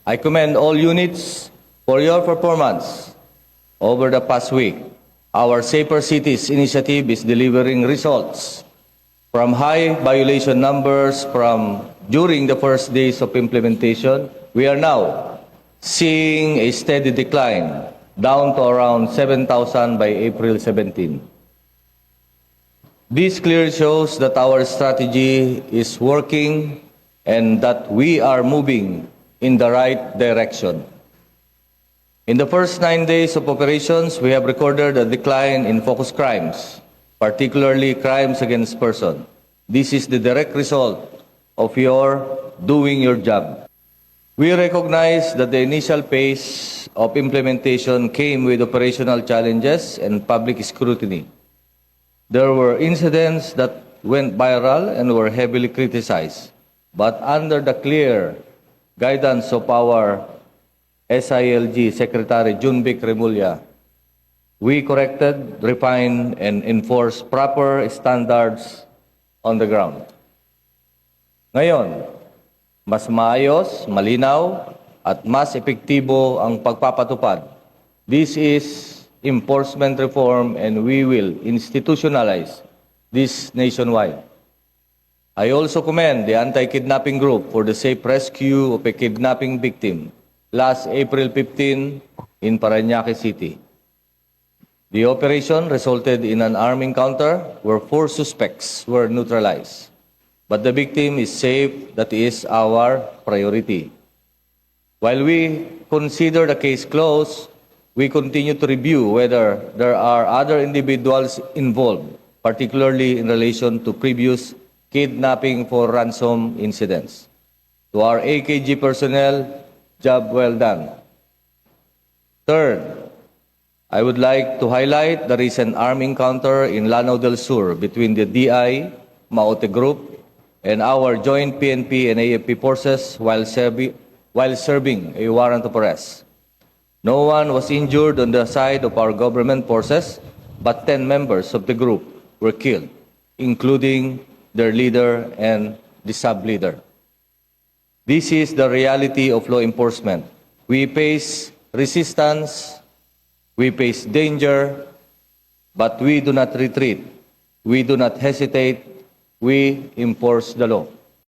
I commend all units for your performance over the past week. Our Safer Cities initiative is delivering results. From high violation numbers during the first days of implementation, we are now seeing a steady decline down to around 7,000 by April 17. This clearly shows that our strategy is working and that we are moving in the right direction. In the first 9 days of operations, we have recorded a decline in focused crimes, particularly crimes against persons. This is the direct result of your doing your job. We recognize that the initial phase of implementation came with operational challenges and public scrutiny. There were incidents that went viral and were heavily criticized, but under the clear guidance of our SILG Secretary Junvic Remulla, we corrected, refined, and enforced proper standards on the ground. Ngayon, mas maayos, malinaw, at mas epektibo ang pagpapatupad. This is enforcement reform and we will institutionalize this nationwide. I also commend the anti-kidnapping group for the safe rescue of a kidnapping victim last April 15 in Parañaque City. The operation resulted in an armed encounter where 4 suspects were neutralized. But the victim is safe. That is our priority. While we consider the case closed, we continue to review whether there are other individuals involved, particularly in relation to previous kidnapping for ransom incidents. To our AKG personnel, job well done. Third, I would like to highlight the recent armed encounter in Lanao del Sur between the DI, Maote Group, and our joint PNP and AFP forces while serving a warrant of arrest. No one was injured on the side of our government forces, but 10 members of the group were killed, including their leader and the sub-leader. This is the reality of law enforcement. We face resistance, we face danger, but we do not retreat. We do not hesitate. We enforce the law.